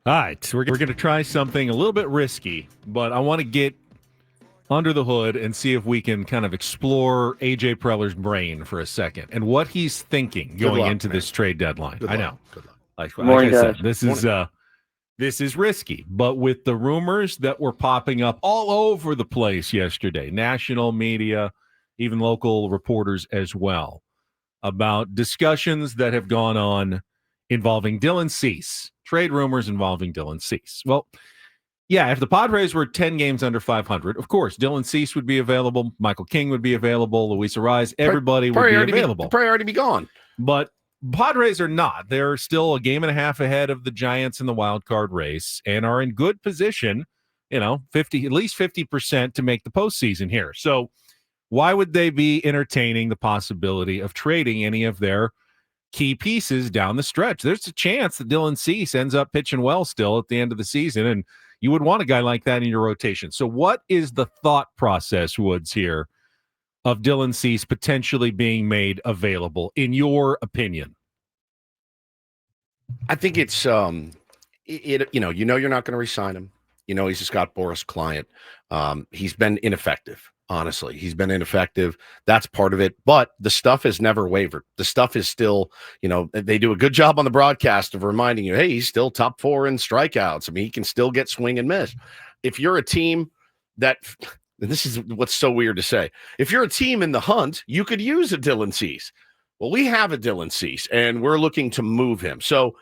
All right, we're going to try something a little bit risky, but I want to get under the hood and see if we can kind of explore AJ Preller's brain for a second and what he's thinking Good going luck, into man. this trade deadline. Good I luck. know, Good luck. Good like morning, I said, guys. this is risky, but with the rumors that were popping up all over the place yesterday, national media, even local reporters as well, about discussions that have gone on involving Dylan Cease, trade rumors involving Dylan Cease. Well, yeah, if the Padres were 10 games under 500, of course, Dylan Cease would be available, Michael King would be available, Luis Ariz, everybody would be available. Probably already be gone. But Padres are not. They're still a game and a half ahead of the Giants in the wild card race and are in good position, 50, at least 50% to make the postseason here. So why would they be entertaining the possibility of trading any of their key pieces down the stretch? There's a chance that Dylan Cease ends up pitching well still at the end of the season, and you would want a guy like that in your rotation. So what is the thought process, Woods, here of Dylan Cease potentially being made available, in your opinion? I think it's you're not going to re-sign him. He's a Scott Boras client. He's been ineffective. Honestly, he's been ineffective. That's part of it. But the stuff has never wavered. The stuff is still, they do a good job on the broadcast of reminding you, hey, he's still top 4 in strikeouts. I mean, he can still get swing and miss. If you're a team that, and this is what's so weird to say, if you're a team in the hunt, you could use a Dylan Cease. Well, we have a Dylan Cease, and we're looking to move him. So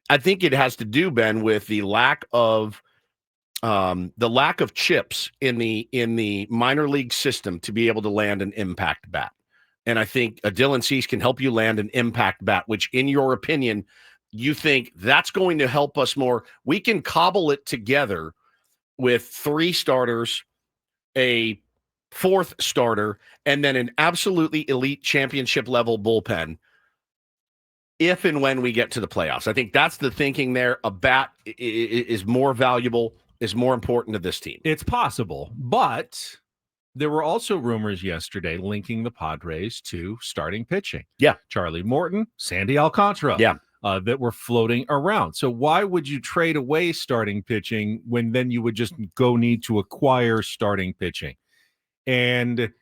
I think it has to do, Ben, with the lack of chips in the minor league system to be able to land an impact bat. And I think a Dylan Cease can help you land an impact bat, which, in your opinion, you think that's going to help us more. We can cobble it together with 3 starters, a 4th starter, and then an absolutely elite championship level bullpen if and when we get to the playoffs. I think that's the thinking there. A bat is more valuable, is more important to this team. It's possible, but there were also rumors yesterday linking the Padres to starting pitching. Yeah. Charlie Morton, Sandy Alcantara. Yeah. That were floating around. So why would you trade away starting pitching when then you would just go need to acquire starting pitching? And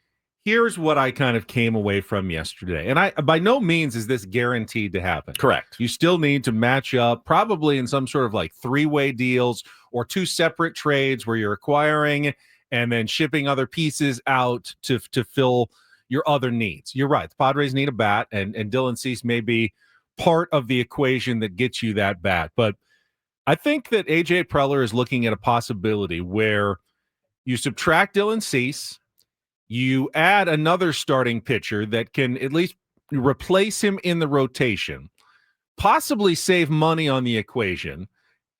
here's what I kind of came away from yesterday. And I, by no means is this guaranteed to happen. Correct. You still need to match up, probably in some sort of like 3-way deals or 2 separate trades where you're acquiring and then shipping other pieces out to fill your other needs. You're right. The Padres need a bat, and Dylan Cease may be part of the equation that gets you that bat. But I think that AJ Preller is looking at a possibility where you subtract Dylan Cease, you add another starting pitcher that can at least replace him in the rotation, possibly save money on the equation,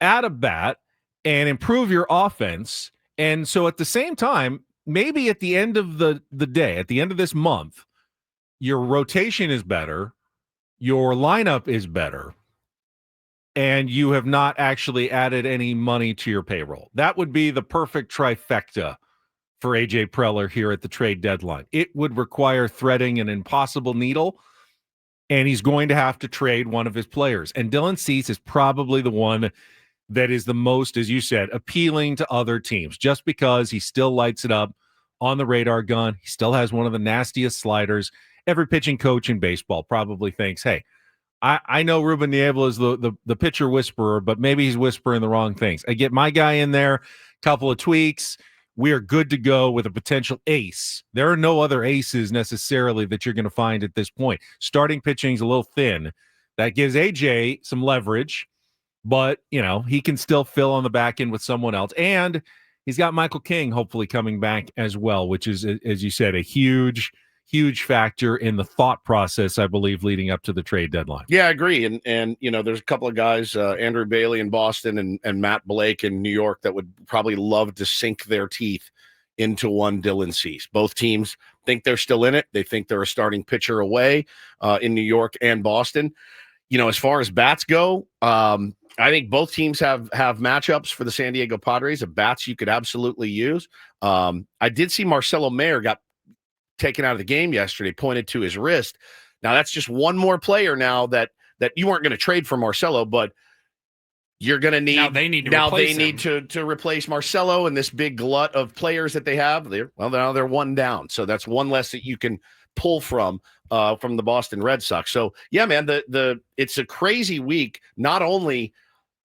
add a bat, and improve your offense. And so at the same time, maybe at the end of the day, at the end of this month, your rotation is better, your lineup is better, and you have not actually added any money to your payroll. That would be the perfect trifecta for AJ Preller here at the trade deadline. It would require threading an impossible needle, and he's going to have to trade one of his players. And Dylan Cease is probably the one that is the most, as you said, appealing to other teams, just because he still lights it up on the radar gun. He still has one of the nastiest sliders. Every pitching coach in baseball probably thinks, hey, I know Ruben Niebla is the pitcher whisperer, but maybe he's whispering the wrong things. I get my guy in there, couple of tweaks. We are good to go with a potential ace. There are no other aces necessarily that you're going to find at this point. Starting pitching is a little thin. That gives AJ some leverage, but, he can still fill on the back end with someone else. And he's got Michael King hopefully coming back as well, which is, as you said, a huge factor in the thought process, I believe, leading up to the trade deadline. Yeah, I agree. And there's a couple of guys, Andrew Bailey in Boston and Matt Blake in New York, that would probably love to sink their teeth into one Dylan Cease. Both teams think they're still in it. They think they're a starting pitcher away in New York and Boston. As far as bats go, I think both teams have matchups for the San Diego Padres of bats you could absolutely use. I did see Marcelo Mayer got taken out of the game yesterday, pointed to his wrist. Now that's just one more player now that you weren't going to trade for Marcelo, but You're going to need now they need to replace Marcelo and this big glut of players that they have. Now they're one down, so that's one less that you can pull from the Boston Red Sox. So yeah, man, it's a crazy week. Not only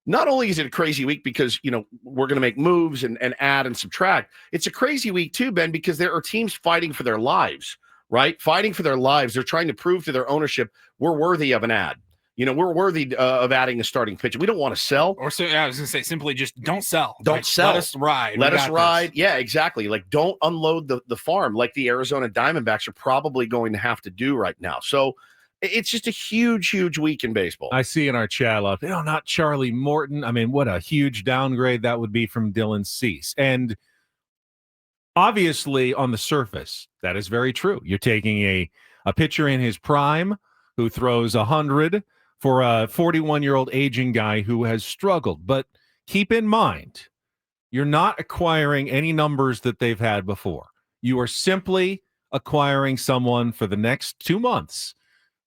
is it a crazy week because we're going to make moves and add and subtract. It's a crazy week too, Ben, because there are teams fighting for their lives, right? Fighting for their lives. They're trying to prove to their ownership we're worthy of an ad. We're worthy of adding a starting pitcher. We don't want to sell. I was going to say simply just don't sell. Don't sell. Let us ride. Let us ride. Yeah, exactly. Like don't unload the farm like the Arizona Diamondbacks are probably going to have to do right now. So it's just a huge, huge week in baseball. I see in our chat, not Charlie Morton. I mean, what a huge downgrade that would be from Dylan Cease. And obviously on the surface, that is very true. You're taking a pitcher in his prime who throws 100 for a 41-year-old aging guy who has struggled. But keep in mind, you're not acquiring any numbers that they've had before. You are simply acquiring someone for the next 2 months.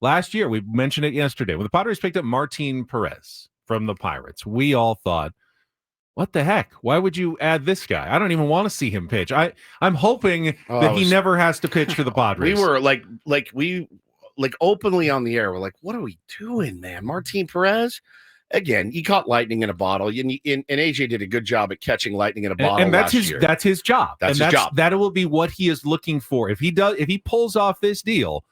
Last year, we mentioned it yesterday, when the Padres picked up Martin Perez from the Pirates, we all thought, what the heck? Why would you add this guy? I don't even want to see him pitch. I'm hoping that he never has to pitch for the Padres. We were like openly on the air. We're like, what are we doing, man? Martin Perez? Again, he caught lightning in a bottle, and AJ did a good job at catching lightning in a bottle. And that's last year. That's his job. That's his job. That will be what he is looking for. If he pulls off this deal,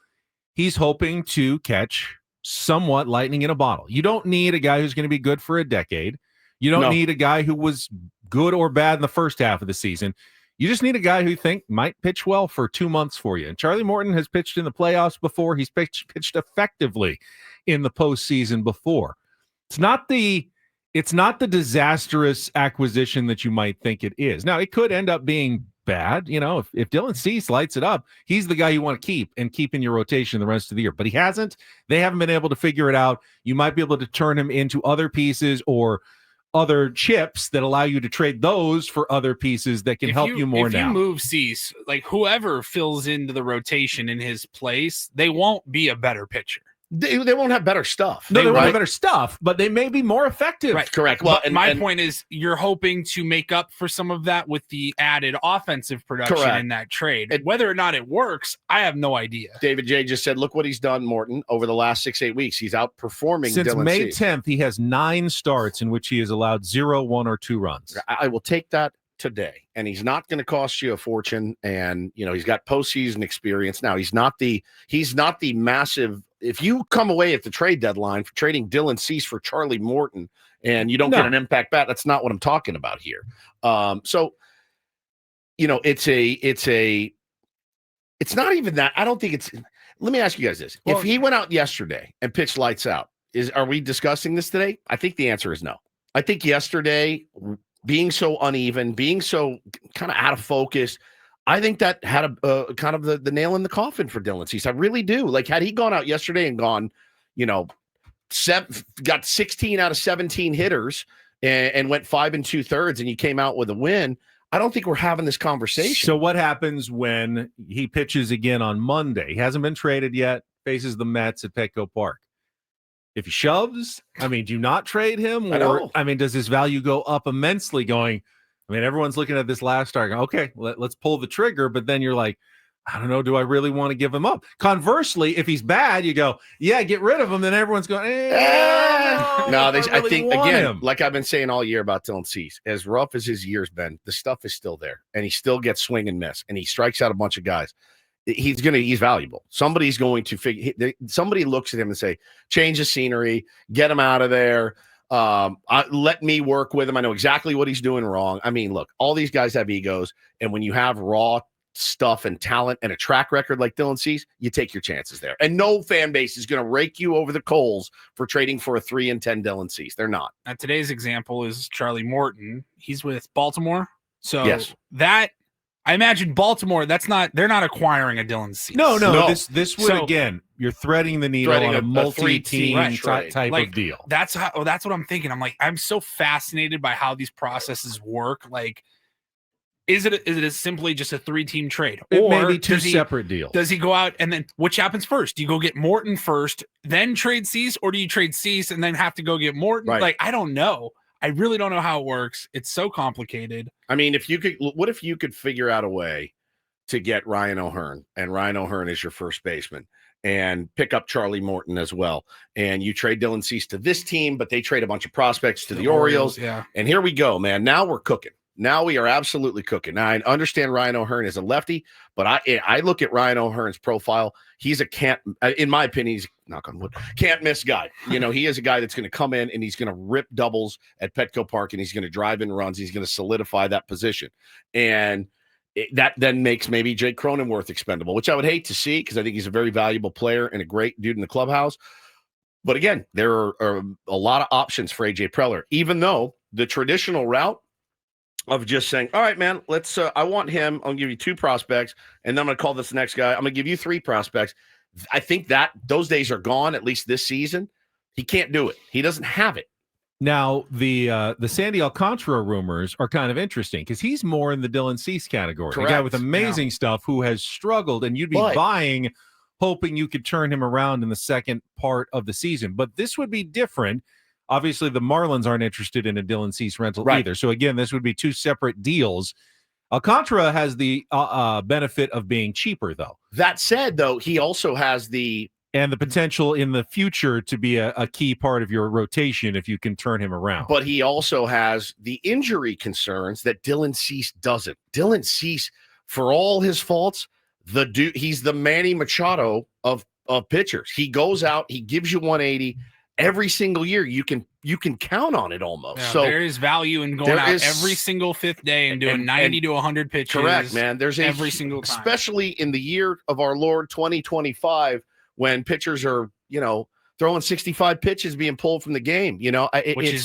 he's hoping to catch somewhat lightning in a bottle. You don't need a guy who's going to be good for a decade. You don't need a guy who was good or bad in the first half of the season. You just need a guy who you think might pitch well for 2 months for you. And Charlie Morton has pitched in the playoffs before. He's pitched effectively in the postseason before. It's not the disastrous acquisition that you might think it is. Now, it could end up being bad. If Dylan Cease lights it up, he's the guy you want to keep in your rotation the rest of the year. But he hasn't. They haven't been able to figure it out. You might be able to turn him into other pieces or other chips that allow you to trade those for other pieces that can help you more now. If you move Cease, like whoever fills into the rotation in his place, they won't be a better pitcher. They won't have better stuff. No, they won't have better stuff, but they may be more effective. Right. Correct. Well, my point is you're hoping to make up for some of that with the added offensive production in that trade. Whether or not it works, I have no idea. David J. just said, look what he's done, Morton, over the last 6-8 weeks. He's outperforming Since Dylan May Cease. 10th, he has 9 starts in which he has allowed 0, 1, or 2 runs. I will take that today, and he's not going to cost you a fortune. And he's got postseason experience now. He's not the massive. If you come away at the trade deadline for trading Dylan Cease for Charlie Morton and you don't get an impact bat, that's not what I'm talking about here. So it's not even that. I don't think it's. Let me ask you guys this: if he went out yesterday and pitched lights out, are we discussing this today? I think the answer is no. I think yesterday, being so uneven, being so kind of out of focus, I think that had a kind of the nail in the coffin for Dylan Cease. I really do. Like, had he gone out yesterday and gone, got 16 out of 17 hitters and went 5 2/3, and you came out with a win, I don't think we're having this conversation. So what happens when he pitches again on Monday? He hasn't been traded yet, faces the Mets at Petco Park. If he shoves, do you not trade him? Or, does his value go up immensely going, everyone's looking at this last start. Okay, let's pull the trigger. But then you're like, I don't know. Do I really want to give him up? Conversely, if he's bad, you go, yeah, get rid of him. Then everyone's going, I think, again, like I've been saying all year about Dylan Cease, as rough as his year's been, the stuff is still there. And he still gets swing and miss. And he strikes out a bunch of guys. He's valuable. Somebody's going to somebody looks at him and say, change the scenery, get him out of there. Let me work with him. I know exactly what he's doing wrong. Look, all these guys have egos. And when you have raw stuff and talent and a track record like Dylan Cease, you take your chances there. And no fan base is going to rake you over the coals for trading for a 3-10 Dylan Cease. They're not. Today's example is Charlie Morton. He's with Baltimore. So yes. I imagine Baltimore, they're not acquiring a Dylan Cease. No. This would, again, you're threading the needle on a multi-team type of deal. That's what I'm thinking. I'm so fascinated by how these processes work. Like, is it simply just a 3-team trade? Or maybe 2 separate deals? Does he go out and then which happens first? Do you go get Morton first, then trade Cease, or do you trade Cease and then have to go get Morton? Right. Like, I don't know. I really don't know how it works. It's so complicated. I mean, what if you could figure out a way to get Ryan O'Hearn, and Ryan O'Hearn is your first baseman, and pick up Charlie Morton as well, and you trade Dylan Cease to this team, but they trade a bunch of prospects to the Orioles. Yeah. And here we go, man. Now we're cooking. Now we are absolutely cooking. Now I understand Ryan O'Hearn is a lefty, but I look at Ryan O'Hearn's profile. He's in my opinion, he's, knock on wood, can't miss guy. He is a guy that's going to come in and he's going to rip doubles at Petco Park, and he's going to drive in runs. He's going to solidify that position. And that then makes maybe Jake Cronenworth expendable, which I would hate to see because I think he's a very valuable player and a great dude in the clubhouse. But again, there are a lot of options for AJ Preller, even though the traditional route of just saying, all right, man, let's I want him. I'll give you 2 prospects, and then I'm going to call this next guy. I'm going to give you 3 prospects. I think that those days are gone, at least this season. He can't do it. He doesn't have it. Now, the Sandy Alcantara rumors are kind of interesting because he's more in the Dylan Cease category. Correct. A guy with amazing stuff who has struggled, and you'd be buying, hoping you could turn him around in the second part of the season. But this would be different. Obviously, the Marlins aren't interested in a Dylan Cease rental either. So, again, this would be 2 separate deals. Alcantara has the benefit of being cheaper, though. That said, though, he also has the potential in the future to be a key part of your rotation if you can turn him around. But he also has the injury concerns that Dylan Cease doesn't. Dylan Cease, for all his faults, he's the Manny Machado of pitchers. He goes out, he gives you 180 every single year. You can count on it almost. Yeah, so there is value in going out every single 5th day and doing 90 to 100 pitches. Correct, man. There's every single time. Especially in the year of our Lord 2025, when pitchers are, throwing 65 pitches being pulled from the game,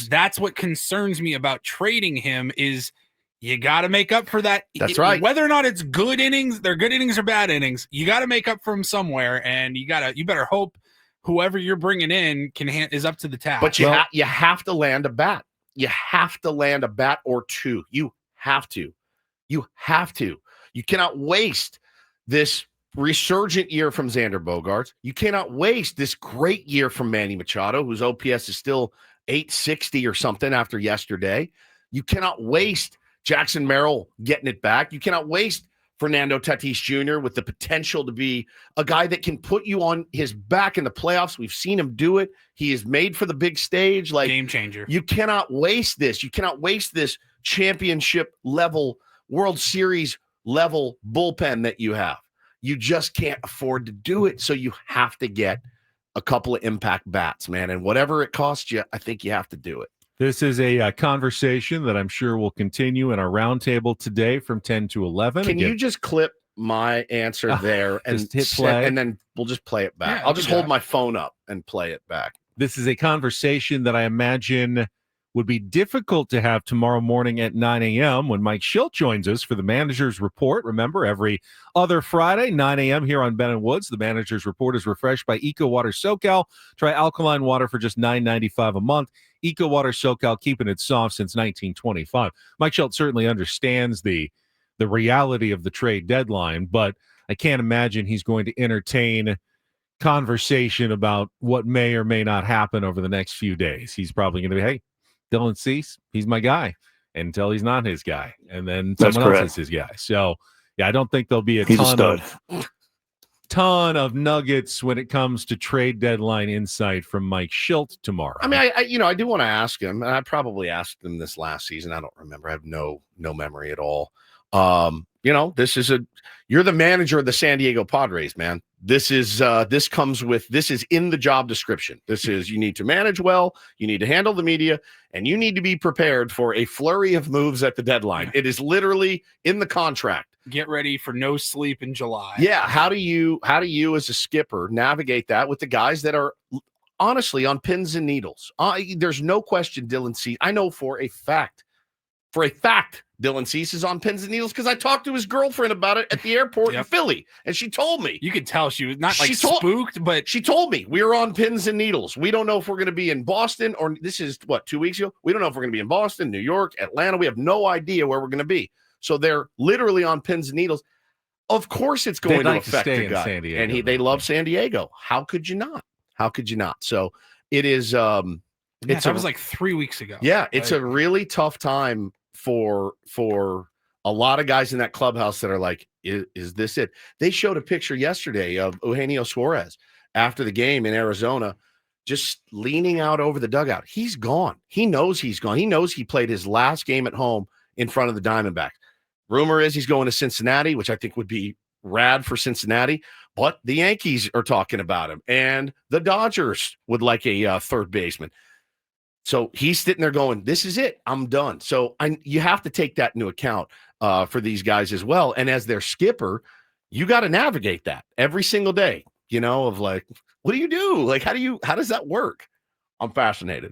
that's what concerns me about trading him is you got to make up for that. That's right. Whether or not it's good innings, they're good innings or bad innings, you got to make up for them somewhere. And you better hope whoever you're bringing in is up to the task. But you have to land a bat. You have to land a bat or 2. You have to. You cannot waste this resurgent year from Xander Bogaerts. You cannot waste this great year from Manny Machado, whose OPS is still 860 or something after yesterday. You cannot waste Jackson Merrill getting it back. You cannot waste Fernando Tatis Jr. with the potential to be a guy that can put you on his back in the playoffs. We've seen him do it. He is made for the big stage. Like game changer. You cannot waste this. You cannot waste this championship level, World Series level bullpen that you have. You just can't afford to do it. So you have to get a couple of impact bats, man. And whatever it costs you, I think you have to do it. This is a conversation that I'm sure will continue in our roundtable today from 10 to 11. Can you just clip my answer there and hit play? And then we'll just play it back. Yeah, I'll just hold my phone up and play it back. This is a conversation that I imagine would be difficult to have tomorrow morning at 9 a.m. when Mike Schilt joins us for the Manager's Report. Remember, every other Friday, 9 a.m. here on Ben & Woods, the Manager's Report is refreshed by Eco Water SoCal. Try alkaline water for just $9.95 a month. Eco Water SoCal, keeping it soft since 1925. Mike Schilt certainly understands the reality of the trade deadline, but I can't imagine he's going to entertain conversation about what may or may not happen over the next few days. He's probably going to be, hey, Dylan Cease, he's my guy, until he's not his guy, and then someone else is his guy. So, yeah, I don't think there'll be a ton of nuggets when it comes to trade deadline insight from Mike Schilt tomorrow. I mean, I do want to ask him, and I probably asked him this last season. I don't remember. I have no memory at all. You're the manager of the San Diego Padres, man. This is in the job description. You need to manage well, you need to handle the media, and you need to be prepared for a flurry of moves at the deadline. It is literally in the contract. Get ready for no sleep in July. Yeah. How do you as a skipper navigate that with the guys that are honestly on pins and needles? There's no question Dylan Cease. I know for a fact, Dylan Cease is on pins and needles because I talked to his girlfriend about it at the airport in Philly, and she told me. You could tell she was not spooked, but she told me we were on pins and needles. We don't know if we're going to be in Boston, or this is 2 weeks ago. We don't know if we're going to be in Boston, New York, Atlanta. We have no idea where we're going to be. So they're literally on pins and needles. Of course, it's going to affect the guy, San Diego, and they love San Diego. How could you not? So it is. That was like 3 weeks ago. Yeah, it's a really tough time for a lot of guys in that clubhouse that are like, is this it? They showed a picture yesterday of Eugenio Suarez after the game in Arizona, just leaning out over the dugout. He's gone. He knows he's gone. He knows he played his last game at home in front of the Diamondbacks. Rumor is he's going to Cincinnati, which I think would be rad for Cincinnati, but the Yankees are talking about him, and the Dodgers would like a third baseman. So he's sitting there going, this is it. I'm done. So you have to take that into account for these guys as well. And as their skipper, you got to navigate that every single day, of like, what do you do? Like, how does that work? I'm fascinated.